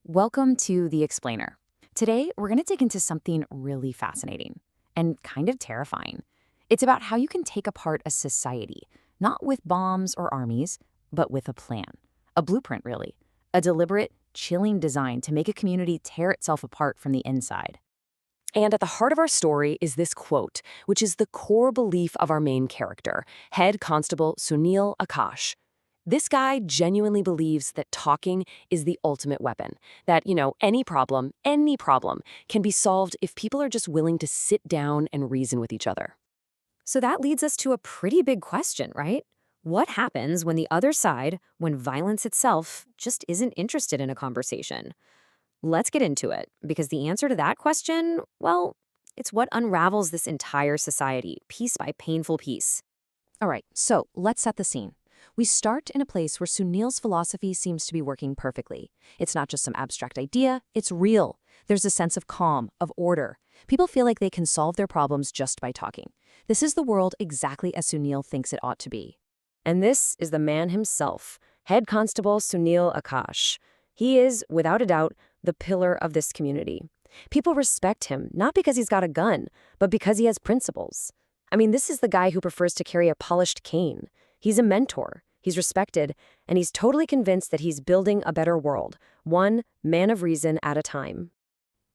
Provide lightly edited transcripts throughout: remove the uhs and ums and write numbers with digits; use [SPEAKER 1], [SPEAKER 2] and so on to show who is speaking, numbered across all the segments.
[SPEAKER 1] Welcome to The Explainer. Today, we're going to dig into something really fascinating and kind of terrifying. It's about how you can take apart a society, not with bombs or armies, but with a plan. A blueprint, really. A deliberate, chilling design to make a community tear itself apart from the inside.
[SPEAKER 2] And at the heart of our story is this quote, which is the core belief of our main character, Head Constable Sunil Akash. This guy genuinely believes that talking is the ultimate weapon, that, any problem, can be solved if people are just willing to sit down and reason with each other.
[SPEAKER 3] So that leads us to a pretty big question, right? What happens when the other side, when violence itself, just isn't interested in a conversation? Let's get into it, because the answer to that question, well, it's what unravels this entire society, piece by painful piece.
[SPEAKER 1] All right, so let's set the scene. We start in a place where Sunil's philosophy seems to be working perfectly. It's not just some abstract idea, it's real. There's a sense of calm, of order. People feel like they can solve their problems just by talking. This is the world exactly as Sunil thinks it ought to be.
[SPEAKER 2] And this is the man himself, Head Constable Sunil Akash. He is, without a doubt, the pillar of this community. People respect him, not because he's got a gun, but because he has principles. I mean, this is the guy who prefers to carry a polished cane. He's a mentor, he's respected, and he's totally convinced that he's building a better world, one man of reason at a time.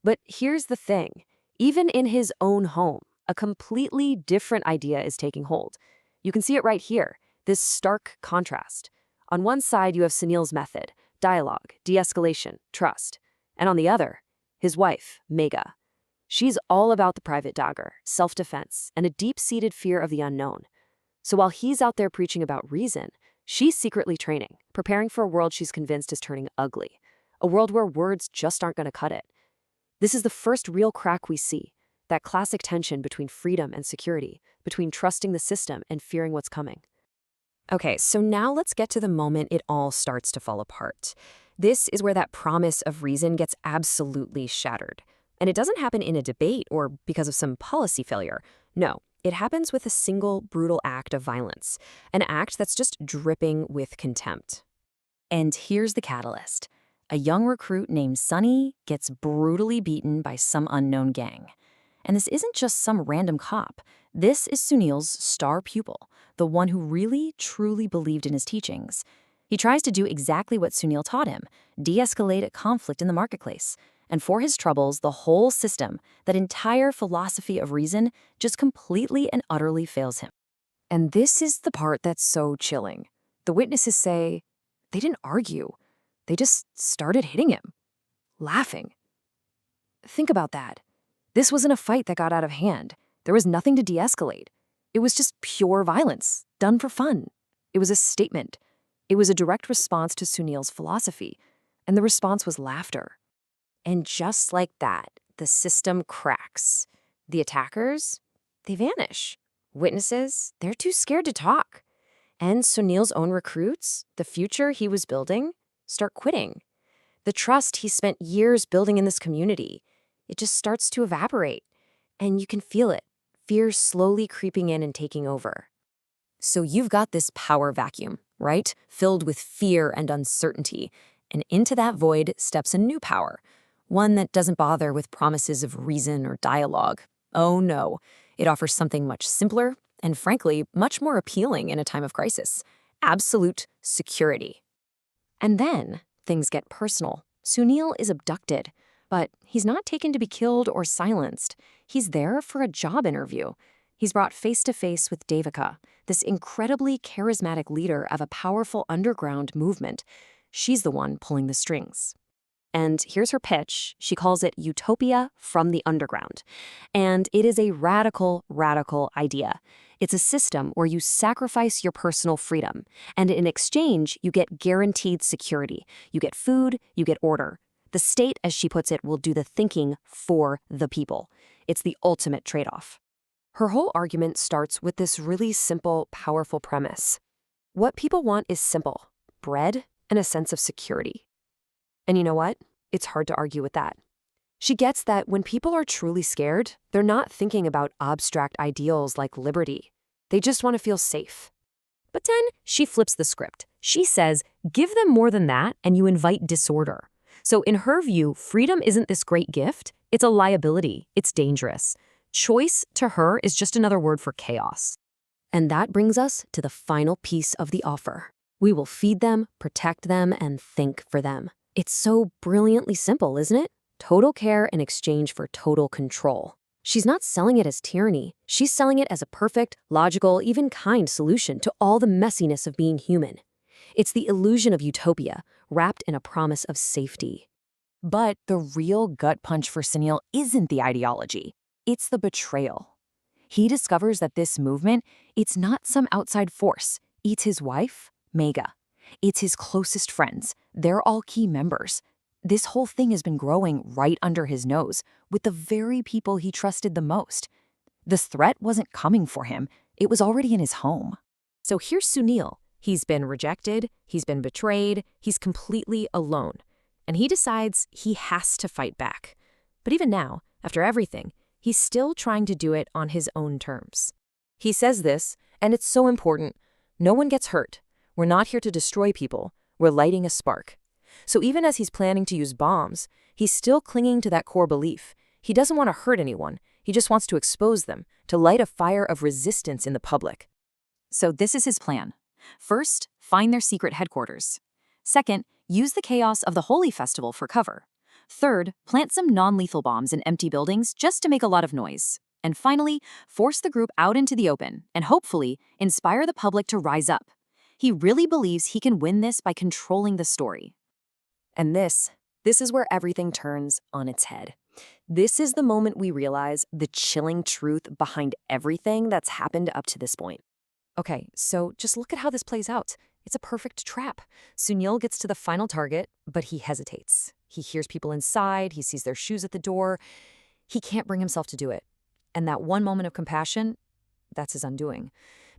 [SPEAKER 2] But here's the thing. Even in his own home, a completely different idea is taking hold. You can see it right here, this stark contrast. On one side, you have Sunil's method, dialogue, de-escalation, trust. And on the other, his wife, Megha. She's all about the private dagger, self-defense, and a deep-seated fear of the unknown. So while he's out there preaching about reason, she's secretly training, preparing for a world she's convinced is turning ugly, a world where words just aren't going to cut it. This is the first real crack we see, that classic tension between freedom and security, between trusting the system and fearing what's coming.
[SPEAKER 3] Okay, so now let's get to the moment it all starts to fall apart. This is where that promise of reason gets absolutely shattered. And it doesn't happen in a debate or because of some policy failure. No, it happens with a single brutal act of violence, an act that's just dripping with contempt.
[SPEAKER 1] And here's the catalyst. A young recruit named Sunny gets brutally beaten by some unknown gang. And this isn't just some random cop. This is Sunil's star pupil, the one who really, truly believed in his teachings. He tries to do exactly what Sunil taught him, de-escalate a conflict in the marketplace. And for his troubles, the whole system, that entire philosophy of reason, just completely and utterly fails him.
[SPEAKER 2] And this is the part that's so chilling. The witnesses say they didn't argue. They just started hitting him, laughing. Think about that. This wasn't a fight that got out of hand. There was nothing to de-escalate. It was just pure violence, done for fun. It was a statement. It was a direct response to Sunil's philosophy, and the response was laughter.
[SPEAKER 3] And just like that, the system cracks. The attackers, they vanish. Witnesses, they're too scared to talk. And Sunil's own recruits, the future he was building, start quitting. The trust he spent years building in this community, it just starts to evaporate. And you can feel it, fear slowly creeping in and taking over. So you've got this power vacuum, right? Filled with fear and uncertainty. And into that void steps a new power. One that doesn't bother with promises of reason or dialogue. Oh no, it offers something much simpler and frankly, much more appealing in a time of crisis. Absolute security. And then things get personal. Sunil is abducted, but he's not taken to be killed or silenced. He's there for a job interview. He's brought face to face with Devika, this incredibly charismatic leader of a powerful underground movement. She's the one pulling the strings. And here's her pitch. She calls it Utopia from the underground. And it is a radical, radical idea. It's a system where you sacrifice your personal freedom. And in exchange, you get guaranteed security. You get food, you get order. The state, as she puts it, will do the thinking for the people. It's the ultimate trade-off.
[SPEAKER 2] Her whole argument starts with this really simple, powerful premise. What people want is simple: bread and a sense of security. And you know what? It's hard to argue with that. She gets that when people are truly scared, they're not thinking about abstract ideals like liberty. They just want to feel safe.
[SPEAKER 3] But then she flips the script. She says, give them more than that and you invite disorder.
[SPEAKER 2] So in her view, freedom isn't this great gift. It's a liability. It's dangerous. Choice to her is just another word for chaos. And that brings us to the final piece of the offer. We will feed them, protect them, and think for them. It's so brilliantly simple, isn't it? Total care in exchange for total control. She's not selling it as tyranny. She's selling it as a perfect, logical, even kind solution to all the messiness of being human. It's the illusion of utopia, wrapped in a promise of safety.
[SPEAKER 1] But the real gut punch for Sunil isn't the ideology. It's the betrayal. He discovers that this movement, it's not some outside force. It's his wife, Megha. It's his closest friends. They're all key members. This whole thing has been growing right under his nose with the very people he trusted the most. This threat wasn't coming for him. It was already in his home.
[SPEAKER 2] So here's Sunil. He's been rejected, he's been betrayed, he's completely alone. And he decides he has to fight back. But even now, after everything, he's still trying to do it on his own terms. He says this, and it's so important. No one gets hurt. We're not here to destroy people. We're lighting a spark. So even as he's planning to use bombs, he's still clinging to that core belief. He doesn't want to hurt anyone. He just wants to expose them, to light a fire of resistance in the public.
[SPEAKER 1] So this is his plan. First, find their secret headquarters. Second, use the chaos of the Holi Festival for cover. Third, plant some non-lethal bombs in empty buildings just to make a lot of noise. And finally, force the group out into the open and hopefully inspire the public to rise up. He really believes he can win this by controlling the story.
[SPEAKER 2] And this is where everything turns on its head. This is the moment we realize the chilling truth behind everything that's happened up to this point. Okay, so just look at how this plays out. It's a perfect trap. Sunil gets to the final target, but he hesitates. He hears people inside, he sees their shoes at the door. He can't bring himself to do it. And that one moment of compassion, that's his undoing.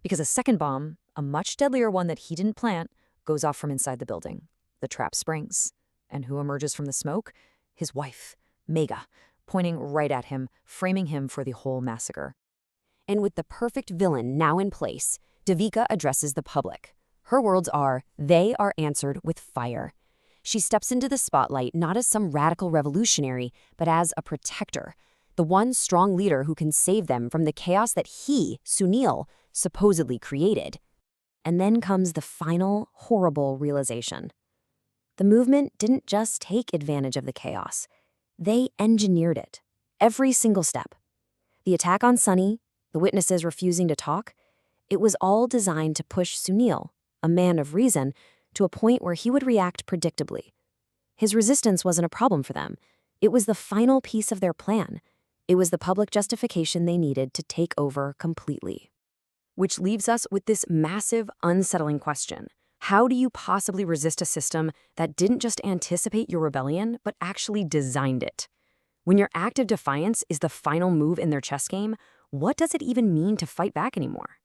[SPEAKER 2] Because a second bomb, a much deadlier one that he didn't plant, goes off from inside the building. The trap springs. And who emerges from the smoke? His wife, Megha, pointing right at him, framing him for the whole massacre. And with the perfect villain now in place, Devika addresses the public. Her words are, they are answered with fire. She steps into the spotlight not as some radical revolutionary, but as a protector, the one strong leader who can save them from the chaos that he, Sunil, supposedly created. And then comes the final, horrible realization. The movement didn't just take advantage of the chaos. They engineered it. Every single step. The attack on Sunny, the witnesses refusing to talk, it was all designed to push Sunil, a man of reason, to a point where he would react predictably. His resistance wasn't a problem for them. It was the final piece of their plan. It was the public justification they needed to take over completely. Which leaves us with this massive, unsettling question. How do you possibly resist a system that didn't just anticipate your rebellion, but actually designed it? When your act of defiance is the final move in their chess game, what does it even mean to fight back anymore?